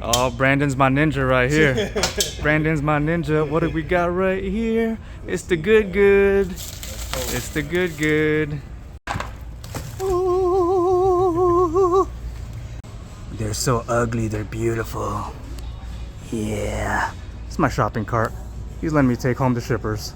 Oh, Brandon's my ninja right here. Brandon's my ninja. What do we got right here? It's the good. It's the good. Ooh. They're so ugly, they're beautiful. Yeah. It's my shopping cart. He's letting me take home the shippers.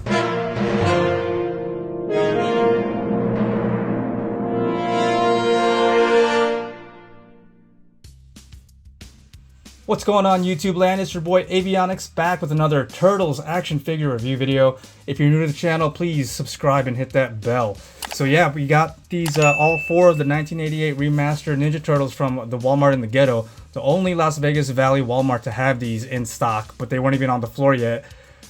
What's going on, YouTube land? It's your boy Avionics back with another Turtles action figure review video. If you're new to the channel, please subscribe and hit that bell. So yeah, we got these all four of the 1988 Remastered Ninja Turtles from the Walmart in the Ghetto. The only Las Vegas Valley Walmart to have these in stock, but they weren't even on the floor yet.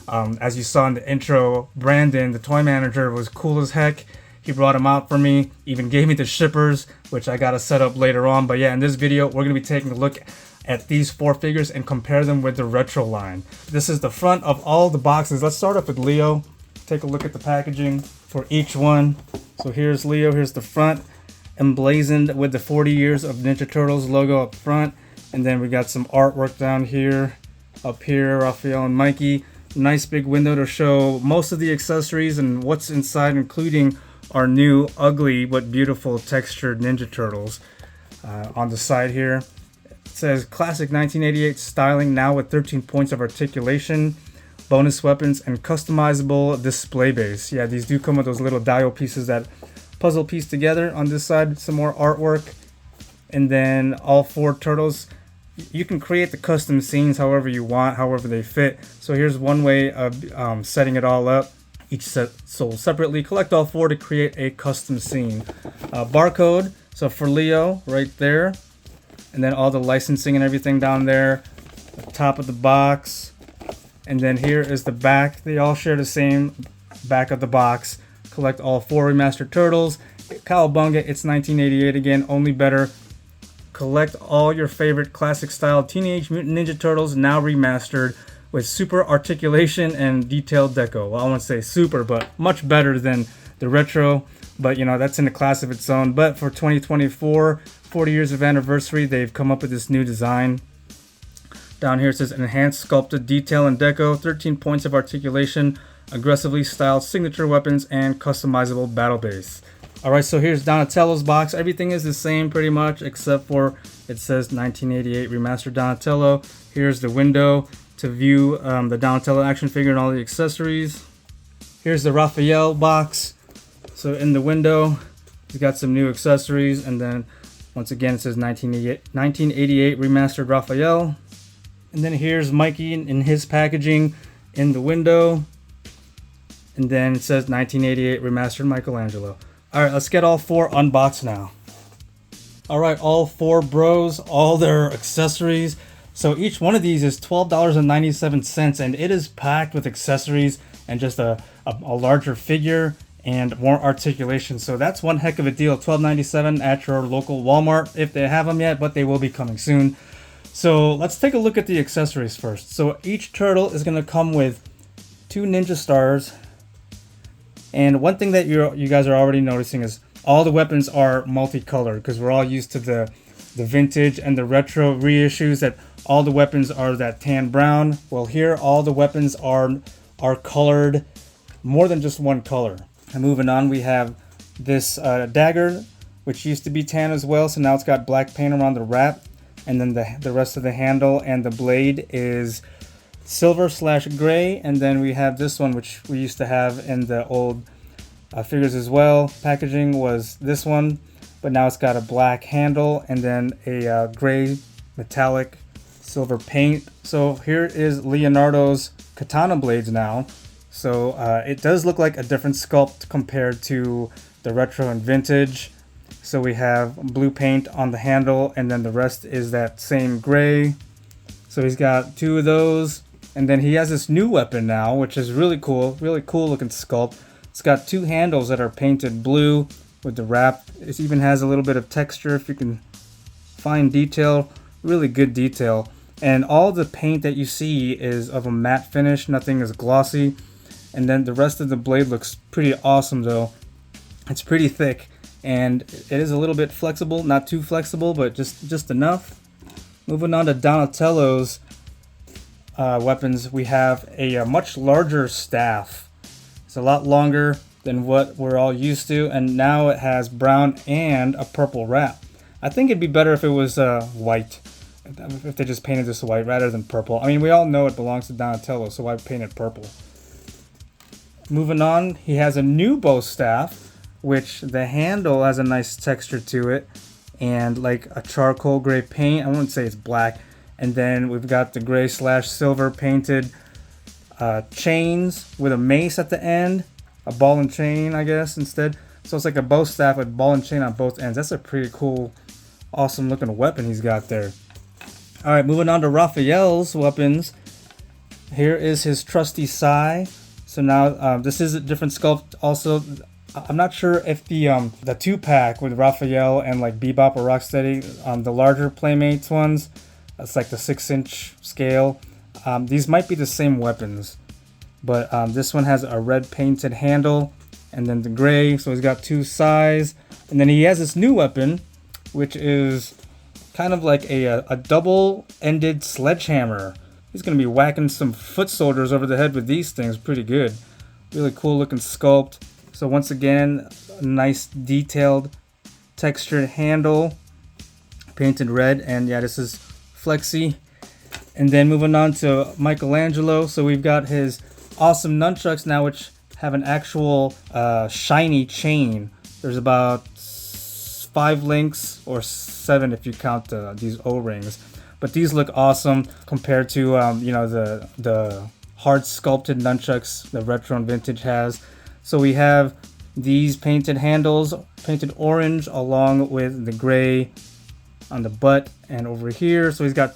As you saw in the intro, Brandon, the toy manager, was cool as heck. He brought them out for me, even gave me the shippers, which I gotta set up later on. But yeah, in this video, we're gonna be taking a look at these four figures and compare them with the retro line. This is the front of all the boxes. Let's start off with Leo. Take a look at the packaging for each one. So here's Leo, here's the front, emblazoned with the 40 years of Ninja Turtles logo up front. And then we got some artwork down here, up here, Raphael and Mikey. Nice big window to show most of the accessories and what's inside, including our new ugly but beautiful textured Ninja Turtles. On the side here, it says classic 1988 styling, now with 13 points of articulation, bonus weapons, and customizable display base. Yeah, these do come with those little dial pieces that puzzle piece together. On this side, some more artwork. And then all four turtles, you can create the custom scenes however you want, however they fit. So here's one way of setting it all up. Each set sold separately. Collect all four to create a custom scene. Barcode, so for Leo, right there. And then all the licensing and everything down there. The top of the box. And then here is the back. They all share the same back of the box. Collect all four Remastered Turtles. Cowabunga, it's 1988 again, only better. Collect all your favorite classic style Teenage Mutant Ninja Turtles, now remastered with super articulation and detailed deco. Well, I won't say super, but much better than the retro. But you know, that's in a class of its own. But for 2024, 40 years of anniversary, they've come up with this new design. Down here it says enhanced sculpted detail and deco, 13 points of articulation, aggressively styled signature weapons, and customizable battle base. Alright, so here's Donatello's box. Everything is the same pretty much, except for it says 1988 Remastered Donatello. Here's the window to view the Donatello action figure and all the accessories. Here's the Raphael box. So in the window, he's got some new accessories, and then once again it says 1988 Remastered Raphael. And then here's Mikey in his packaging in the window. And then it says 1988 Remastered Michelangelo. Alright, let's get all four unboxed now. Alright, all four bros, all their accessories. So each one of these is $12.97, and it is packed with accessories and just a larger figure and more articulation. So that's one heck of a deal. $12.97 at your local Walmart if they have them yet, but they will be coming soon. So let's take a look at the accessories first. So each turtle is going to come with two ninja stars. And one thing that you guys are already noticing is all the weapons are multicolored, because we're all used to the vintage and the retro reissues that all the weapons are that tan brown. Well, here all the weapons are colored more than just one color. And moving on, we have this dagger, which used to be tan as well, so now it's got black paint around the wrap. And then the rest of the handle and the blade is silver/gray. And then we have this one, which we used to have in the old figures as well. Packaging was this one, but now it's got a black handle and then a gray metallic silver paint. So here is Leonardo's katana blades now. So it does look like a different sculpt compared to the retro and vintage. So we have blue paint on the handle, and then the rest is that same gray. So he's got two of those. And then he has this new weapon now, which is really cool looking sculpt. It's got two handles that are painted blue with the wrap. It even has a little bit of texture, if you can find detail, really good detail. And all the paint that you see is of a matte finish, nothing is glossy. And then the rest of the blade looks pretty awesome though. It's pretty thick. And it is a little bit flexible, not too flexible, but just enough. Moving on to Donatello's weapons, we have a much larger staff. It's a lot longer than what we're all used to, and now it has brown and a purple wrap. I think it'd be better if it was white, if they just painted this white rather than purple. I mean, we all know it belongs to Donatello, so why paint it purple? Moving on, he has a new bow staff, which the handle has a nice texture to it, and like a charcoal gray paint. I wouldn't say it's black. And then we've got the gray / silver painted chains with a mace at the end, a ball and chain, I guess, instead. So it's like a bow staff with ball and chain on both ends. That's a pretty cool, awesome looking weapon he's got there. All right, moving on to Raphael's weapons. Here is his trusty sai. So now this is a different sculpt. Also, I'm not sure if the 2-pack with Raphael and like Bebop or Rocksteady, the larger Playmates ones, it's like the 6-inch scale. These might be the same weapons, but this one has a red painted handle and then the gray. So he's got 2 sais, and then he has this new weapon, which is kind of like a double-ended sledgehammer. He's gonna be whacking some foot soldiers over the head with these things. Pretty good, really cool looking sculpt. So once again, a nice detailed textured handle, painted red, and yeah, this is flexy. And then moving on to Michelangelo. So we've got his awesome nunchucks now, which have an actual shiny chain. There's about 5 links, or 7 if you count these O-rings. But these look awesome compared to you know, the hard sculpted nunchucks the retro and vintage has. So we have these painted handles, painted orange, along with the gray on the butt and over here. So he's got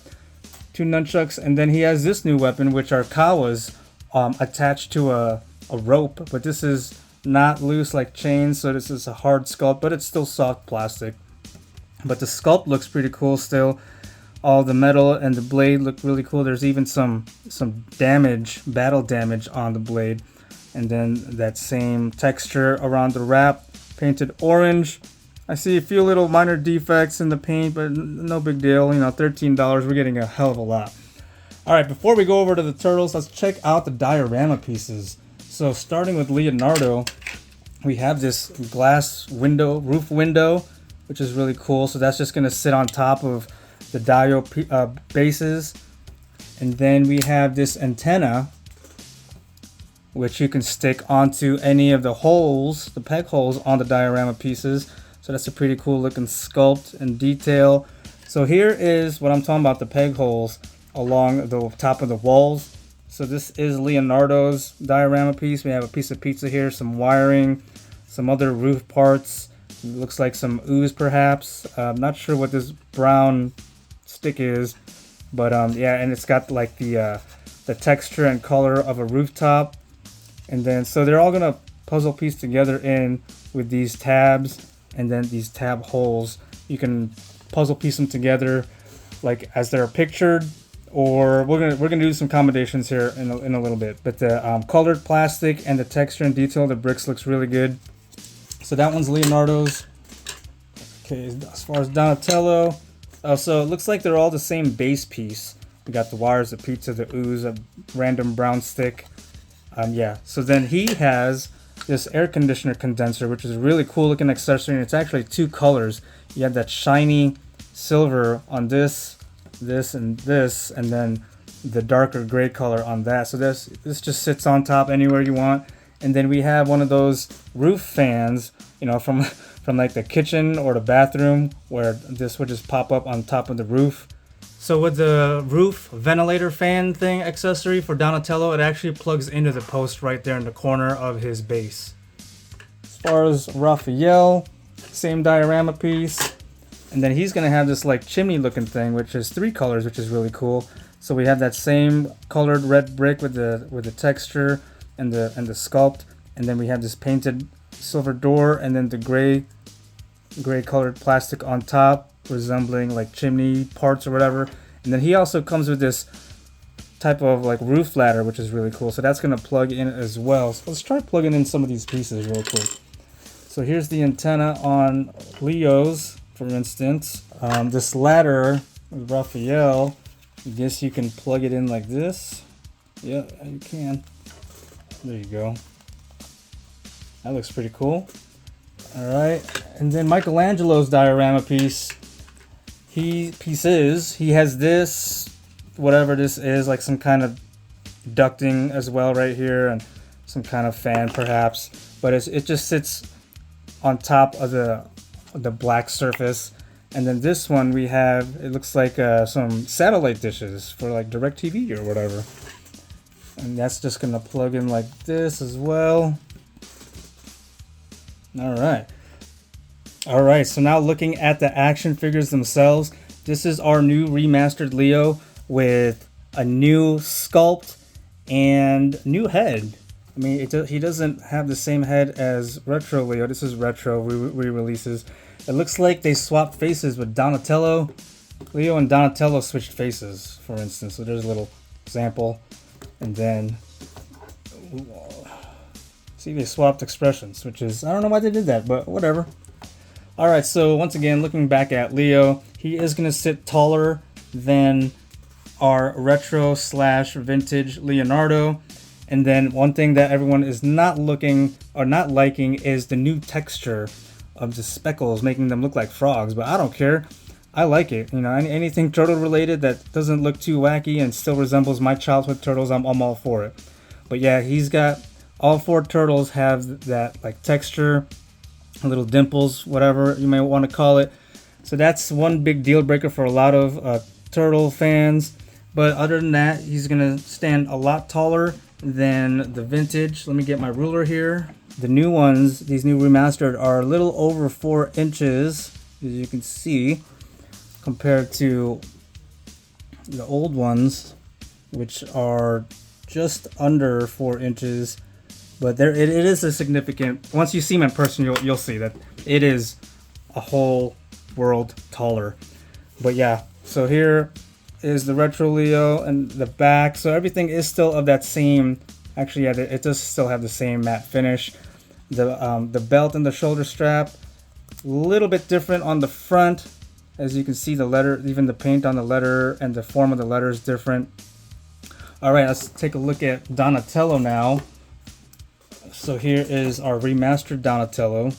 2 nunchucks, and then he has this new weapon, which are kawas attached to a rope. But this is not loose like chains, so this is a hard sculpt, but it's still soft plastic. But the sculpt looks pretty cool still. All the metal and the blade look really cool. There's even some damage, battle damage on the blade. And then that same texture around the wrap, painted orange. I see a few little minor defects in the paint, but no big deal. You know, $13, we're getting a hell of a lot. All right, before we go over to the Turtles, let's check out the diorama pieces. So starting with Leonardo, we have this glass window, roof window, which is really cool. So that's just gonna sit on top of the dio bases. And then we have this antenna, which you can stick onto any of the holes, the peg holes on the diorama pieces. So that's a pretty cool looking sculpt and detail. So here is what I'm talking about, the peg holes along the top of the walls. So this is Leonardo's diorama piece. We have a piece of pizza here, some wiring, some other roof parts. It looks like some ooze perhaps. I'm not sure what this brown stick is, but yeah, and it's got like the texture and color of a rooftop. And then so they're all gonna puzzle piece together in with these tabs and then these tab holes. You can puzzle piece them together like as they're pictured, or we're gonna do some combinations here in a little bit. But the colored plastic and the texture and detail of the bricks looks really good. So that one's Leonardo's. Okay, as far as Donatello, so it looks like they're all the same base piece. We got the wires, the pizza, the ooze, a random brown stick. Yeah, so then he has this air conditioner condenser, which is a really cool looking accessory, and it's actually 2 colors. You have that shiny silver on this, and then the darker gray color on that. So this just sits on top anywhere you want. And then we have one of those roof fans, you know, from like the kitchen or the bathroom, where this would just pop up on top of the roof. So with the roof ventilator fan thing accessory for Donatello, it actually plugs into the post right there in the corner of his base. As far as Raphael, same diorama piece. And then he's gonna have this like chimney looking thing, which is 3 colors, which is really cool. So we have that same colored red brick with the texture and the sculpt, and then we have this painted silver door, and then the gray colored plastic on top, resembling like chimney parts or whatever. And then he also comes with this type of like roof ladder, which is really cool. So that's gonna plug in as well. So let's try plugging in some of these pieces real quick. So here's the antenna on Leo's, for instance. This ladder With Raphael, I guess you can plug it in like this. Yeah, you can. There you go. That looks pretty cool. Alright, and then Michelangelo's diorama piece. He has this, whatever this is, like some kind of ducting as well right here, and some kind of fan perhaps. But it just sits on top of the black surface. And then this one we have, it looks like some satellite dishes for like DirecTV or whatever. And that's just gonna plug in like this as well. Alright, so now looking at the action figures themselves, this is our new remastered Leo with a new sculpt and new head. I mean, he doesn't have the same head as Retro Leo. This is Retro re-releases. It looks like they swapped faces with Donatello. Leo and Donatello switched faces, for instance. So there's a little example. And then, see, they swapped expressions, which is, I don't know why they did that, but whatever. Alright, so once again, looking back at Leo, he is going to sit taller than our retro / vintage Leonardo. And then one thing that everyone is not liking is the new texture of the speckles, making them look like frogs. But I don't care. I like it. You know, anything turtle related that doesn't look too wacky and still resembles my childhood turtles, I'm all for it. But yeah, he's got, all 4 turtles have that like texture, little dimples, whatever you may want to call it. So that's one big deal breaker for a lot of turtle fans. But other than that, he's gonna stand a lot taller than the vintage. Let me get my ruler here. The new ones, these new remastered, are a little over 4 inches, as you can see, compared to the old ones, which are just under 4 inches. But it is a significant, once you see him in person, you'll see that it is a whole world taller. But yeah, so here is the Retro Leo and the back. So everything is still of that same, actually yeah, it does still have the same matte finish. The belt and the shoulder strap, a little bit different on the front. As you can see, the letter, even the paint on the letter and the form of the letter is different. Alright, let's take a look at Donatello now. So here is our remastered Donatello,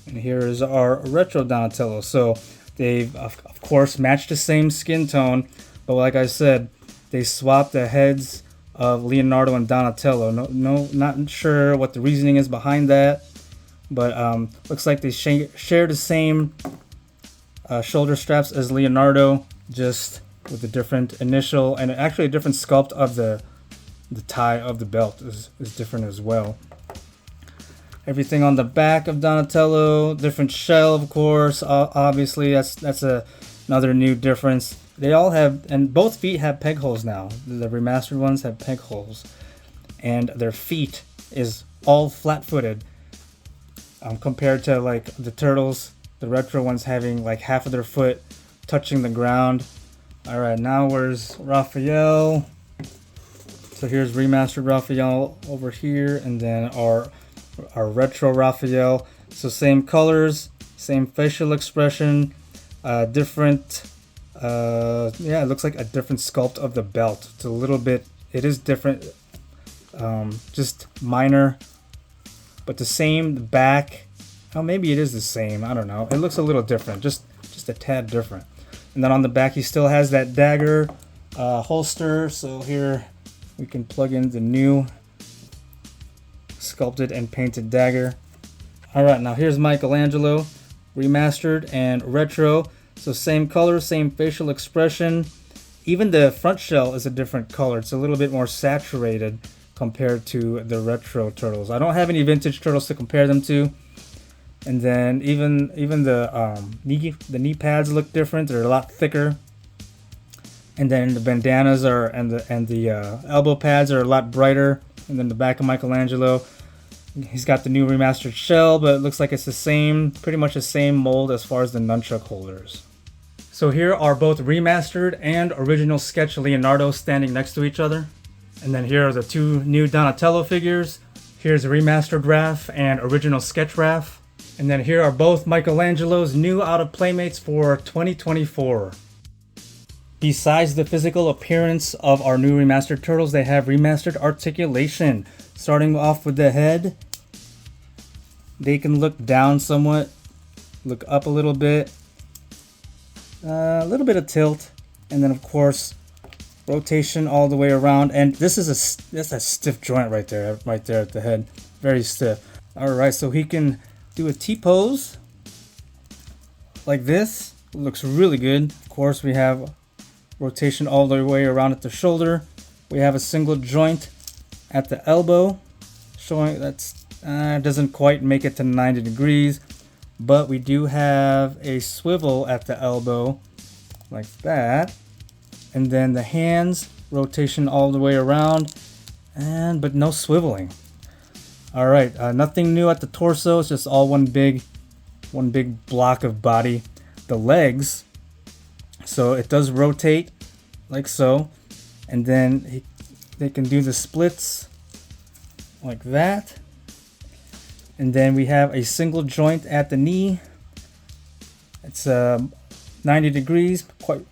and here is our retro Donatello. So they've of course matched the same skin tone, but like I said, they swapped the heads of Leonardo and Donatello. Not sure what the reasoning is behind that, but looks like they share the same shoulder straps as Leonardo, just with a different initial and actually a different sculpt of the tie of the belt is different as well. Everything on the back of Donatello, different shell, of course. Obviously, that's another new difference. They all have, and both feet have peg holes now. The remastered ones have peg holes, and their feet is all flat-footed. Compared to like the turtles, the retro ones having like half of their foot touching the ground. All right, now where's Raphael? So here's remastered Raphael over here, and then our retro Raphael. So same colors, same facial expression, different. Yeah, it looks like a different sculpt of the belt. It's a little bit. It is different, just minor, but the same. The back. Oh, maybe it is the same. I don't know. It looks a little different, just a tad different. And then on the back, he still has that dagger holster. So here we can plug in the new sculpted and painted dagger. All right, now here's Michelangelo, remastered and retro. So same color, same facial expression. Even the front shell is a different color. It's a little bit more saturated compared to the retro turtles. I don't have any vintage turtles to compare them to. And then even the knee pads look different. They're a lot thicker. And then the bandanas and the elbow pads are a lot brighter. And then the back of Michelangelo, he's got the new remastered shell, but it looks like it's the same, pretty much the same mold as far as the nunchuck holders. So here are both remastered and original sketch Leonardo standing next to each other. And then here are the two new Donatello figures. Here's remastered Raph and original sketch Raph. And then here are both Michelangelo's new out of Playmates for 2024. Besides the physical appearance of our new Remastered Turtles, they have remastered articulation. Starting off with the head, they can look down somewhat, look up a little bit, a little bit of tilt, and then of course rotation all the way around. And this is that's a stiff joint right there at the head, very stiff. All right, so he can do a T-pose like this. Looks really good. Of course, we have rotation all the way around at the shoulder. We have a single joint at the elbow, showing that's doesn't quite make it to 90 degrees, but we do have a swivel at the elbow like that. And then the hands, rotation all the way around, but no swiveling. All right, nothing new at the torso. It's just all one big block of body. The legs, so it does rotate like so, and then they can do the splits like that. And then we have a single joint at the knee. It's 90 degrees,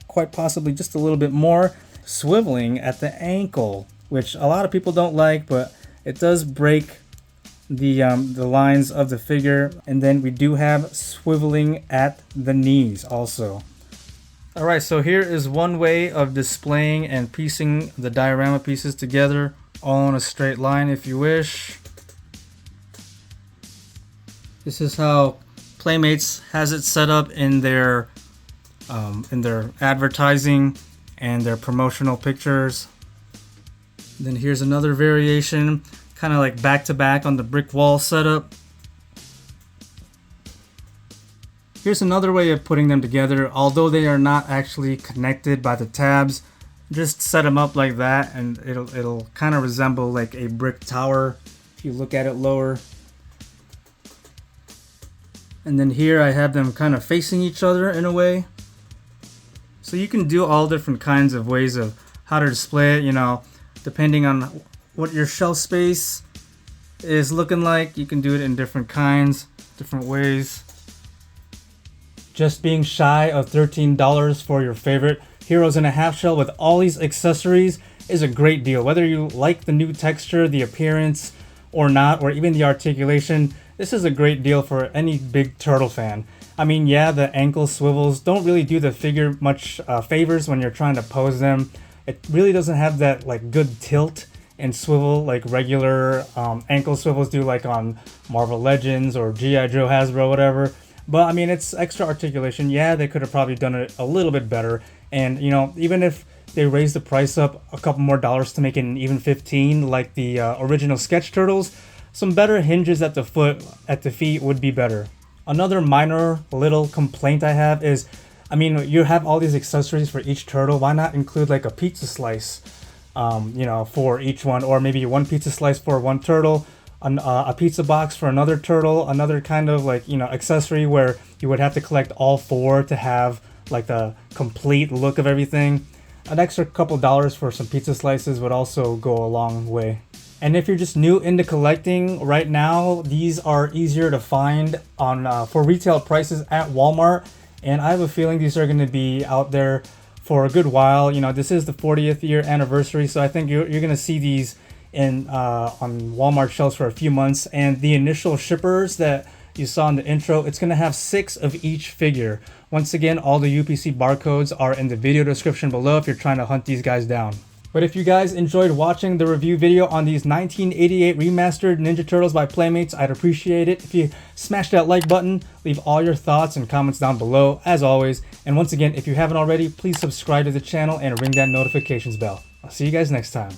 quite possibly just a little bit more. Swiveling at the ankle, which a lot of people don't like, but it does break the lines of the figure. And then we do have swiveling at the knees also. All right, so here is one way of displaying and piecing the diorama pieces together all in a straight line if you wish. This is how Playmates has it set up in their advertising and their promotional pictures. Then here's another variation, kind of like back to back on the brick wall setup. Here's another way of putting them together. Although they are not actually connected by the tabs, just set them up like that and it'll kind of resemble like a brick tower if you look at it lower. And then here I have them kind of facing each other in a way. So you can do all different kinds of ways of how to display it, you know, depending on what your shelf space is looking like. You can do it in different kinds, different ways. Just being shy of $13 for your favorite Heroes in a Half Shell with all these accessories is a great deal. Whether you like the new texture, the appearance, or not, or even the articulation, this is a great deal for any big turtle fan. I mean, yeah, the ankle swivels don't really do the figure much favors when you're trying to pose them. It really doesn't have that like good tilt and swivel like regular ankle swivels do, like on Marvel Legends or G.I. Joe, Hasbro, whatever. But I mean, it's extra articulation. Yeah, they could have probably done it a little bit better. And you know, even if they raised the price up a couple more dollars to make it an even 15 like the original Sketch Turtles, some better hinges at the feet would be better. Another minor little complaint I have is, I mean, you have all these accessories for each turtle. Why not include like a pizza slice, you know, for each one, or maybe one pizza slice for one turtle, a pizza box for another turtle, another kind of like, you know, accessory where you would have to collect all four to have like the complete look of everything. An extra couple dollars for some pizza slices would also go a long way. And if you're just new into collecting right now, these are easier to find on for retail prices at Walmart. And I have a feeling these are going to be out there for a good while. You know, this is the 40th year anniversary, so I think you're going to see these in on Walmart shelves for a few months. And the initial shippers that you saw in the intro, it's going to have 6 of each figure. Once again, all the UPC barcodes are in the video description below if you're trying to hunt these guys down. But if you guys enjoyed watching the review video on these 1988 Remastered Ninja Turtles by Playmates, I'd appreciate it if you smash that like button, leave all your thoughts and comments down below, as always. And once again, if you haven't already, please subscribe to the channel and ring that notifications bell. I'll see you guys next time.